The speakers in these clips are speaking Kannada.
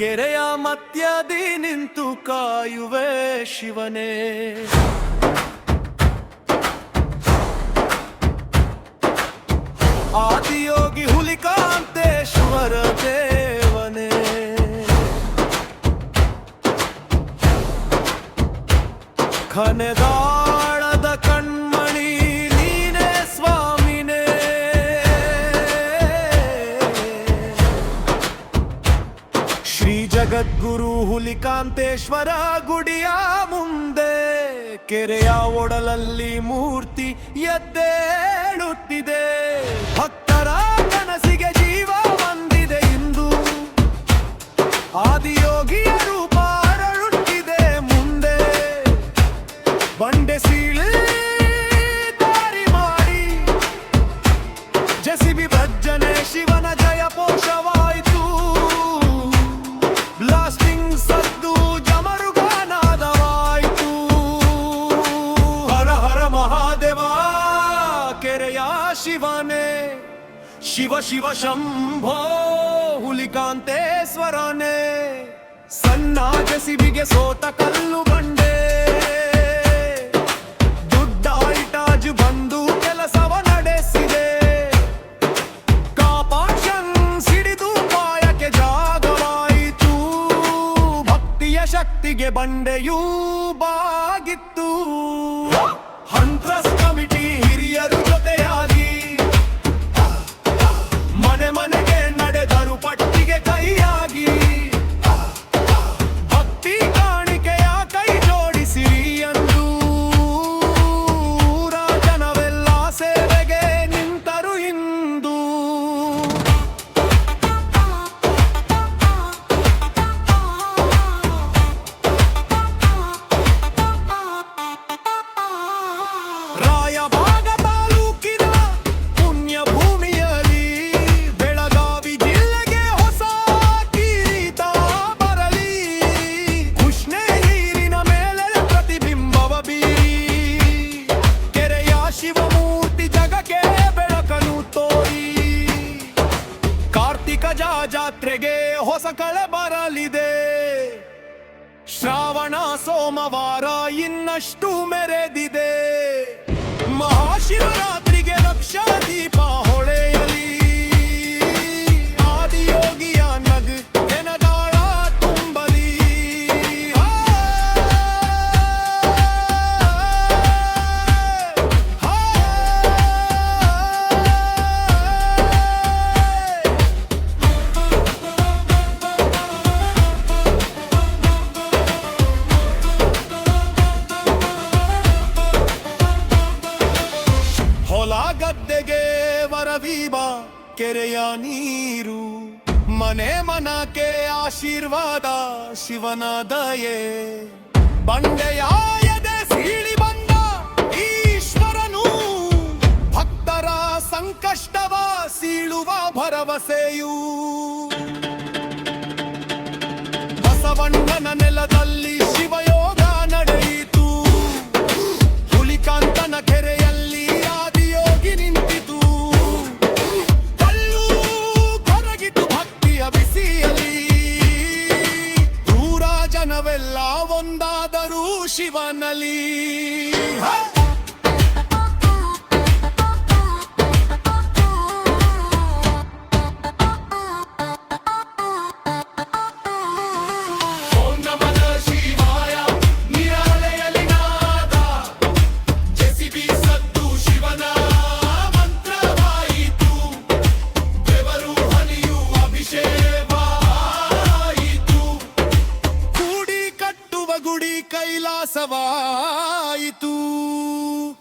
ಕೆರೆಯ ಮಧ್ಯದಿ ನಿಂತು ಕಾಯುವೆ ಶಿವನೇ. ಆದಿಯೋಗಿ ಹುಲಿಕಾಂತೇಶ್ವರ ದೇವನೇ. ಖನೆದಾಳದ ಕಣ್ಮಣಿ ನೀನೇ ಸ್ವಾಮಿನೇ. ಶ್ರೀ ಜಗದ್ಗುರು ಹುಲಿಕಾಂತೇಶ್ವರ ಗುಡಿಯ ಮುಂದೆ ಕೆರೆಯ ಒಡಲಲ್ಲಿ ಮೂರ್ತಿ ಎದ್ದೇಳುತ್ತಿದೆ. ಭಕ್ತರ ಕನಸಿಗೆ ಜೀವ ಬಂದಿದೆ ಇಂದು. ಆದಿಯೋಗಿಯ ರೂಪ ಅರಳುತ್ತಿದೆ ಮುಂದೆ. ಬಂಡೆ ಸೀಳಿ ದಾರಿ ಮಾಡಿ ಜೆಸಿಬಿ ಭಜನೆ ಶಿವನ ಜಯ ಪೋಷವಾಯಿತು. ಬ್ಲಾಸ್ಟಿಂಗ್ ಸದ್ದು ಜಮರುಗಾನಾದವಾಯಿತು. ಹರ ಹರ ಮಹಾದೇವ ಕೆರೆಯ ಶಿವನೇ. ಶಿವ ಶಿವ ಶಂಭೋ ಹುಲಿಕಾಂತೇಶ್ವರನೇ. ಸಣ್ಣ ಜೆಸಿಬಿಗೆ ಸೋತ ಕಲ್ಲು ಬಂಡೆ. ದುಡ್ಡಾಯಿಟಾಜು ಬಂದು ಕೆಲಸವ ನಡೆಸಿದೆ. ಕಾಪಾಕ್ಷನ್ ಸಿಡಿದು ಪಾಯಕ್ಕೆ ಜಾಗವಾಯಿತು. ಭಕ್ತಿಯ ಶಕ್ತಿಗೆ ಬಂಡೆಯೂ ಬಾಗಿತ್ತು. ಹಂಟ್ರಸ್ ಕಮಿಟಿ ಹಿರಿಯರು ಜೊತೆಯಾಗಿ ಮನೆ ಮನೆಗೆ ನಡೆದರು ಪಟ್ಟಿಗೆ ಕೈಯಾಗಿ. ಭಕ್ತಿ ಕಾಣಿಕೆಯ ಕೈ ಜೋಡಿಸಿರಿ ಎಂದು ಊರ ಜನವೆಲ್ಲ ಸೇವೆಗೆ ನಿಂತರು ಇಂದು. ರಾಯಬಾಗ ತಾಲೂಕಿನ ಪುಣ್ಯ ಭೂಮಿಯಲ್ಲಿ ಬೆಳಗಾವಿ ಜಿಲ್ಲೆಗೆ ಹೊಸ ಕಿರೀಟ ಬರಲಿ. ಕೃಷ್ಣೆ ನೀರಿನ ಮೇಲೆ ಪ್ರತಿಬಿಂಬವ ಬೀರಿ ಕೆರೆಯ ಶಿವಮೂರ್ತಿ ಜಗಕ್ಕೆ ಬೆಳಕನ್ನು ತೋರಿ. ಕಾರ್ತಿಕ ಜಾತ್ರೆಗೆ ಹೊಸ ಕಳೆ ಬರಲಿದೆ. ಶ್ರಾವಣ ಸೋಮವಾರ ಇನ್ನಷ್ಟು ಮೆರೆದಿದೆ. ಮಹಾಶಿವರಾತ್ರಿಗೆ ಲಕ್ಷ ದೀಪ ಹೊಳೆಯಲಿ. ಆದಿಯೋಗಿಯ ನಗು ನೆನದಾಳ ತುಂಬಲಿ. ಹೊಲ ಗದ್ದೆಗೆ ವರವೀಬ ಕೆರೆಯ ನೀರು. ಮನೆ ಮನಕ್ಕೆ ಆಶೀರ್ವಾದ ಶಿವನ ದಯೆ. ಬಂಡೆಯ ಎದೆ ಸೀಳಿ ಬಂದ ಈಶ್ವರನು. ಭಕ್ತರ ಸಂಕಷ್ಟವ ಸೀಳುವ ಭರವಸೆಯು. ಬಸವಣ್ಣನ ನೆಲದಲ್ಲಿ ಶಿವಯೋಗ ನಡೆಯಿತು. ಹುಲಿಕಾಂತನ ಕೆರೆಯಲ್ಲಿ ಆದಿಯೋಗಿ ನಿಂತಿತು. ಕಲ್ಲು ಕರಗಿತು ಭಕ್ತಿಯ ಬಿಸಿಯಲಿ. ದೂರ ಜನವೆಲ್ಲ ಒಂದಾದರೂ ಶಿವನಲ್ಲಿ. ಓಂ ನಮಃ ಶಿವಾಯ ನಿರಾಲೆಯಲ್ಲಿ ನಾದ. ಜೆಸಿಬಿ ಸದ್ದು ಶಿವನ ಮಂತ್ರವಾಯಿತು. ಬೆವರು ಹನಿಯು ಅಭಿಷೇಕವಾಯಿತು. ಕೂಡಿ ಕಟ್ಟುವ ಗುಡಿ ಕೈಲಾಸವಾಯಿತು.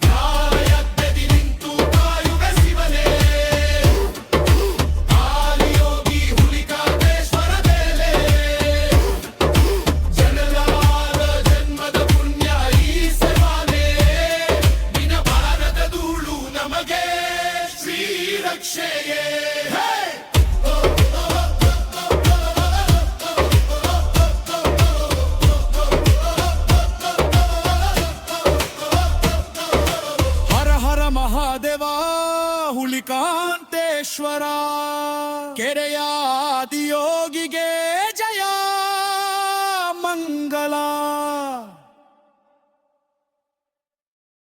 ನ್ಯಾಯದಲ್ಲಿ ನಿಂತು ಕಾಯುವೆ ಶಿವನೇ. ಆದಿಯೋಗಿ ಹುಲಿಕಾಂತೇಶ್ವರ ಬೇಲೆ. ಜನರಾದ ಜನ್ಮದ ಪುಣ್ಯ ಈ ಸೇವಾನೆ. ನಿನ ಭಾರತ ಧೂಳು ನಮಗೆ ಶ್ರೀ ರಕ್ಷೆಯೇ. ಹರ ಹರ ಮಹಾದೇವ ಹುಲಿಕಾಂತೇಶ್ವರ. ಕೆರೆಯ ಆದಿಯೋಗಿಗೆ ಜಯ. ಮಂಗಲ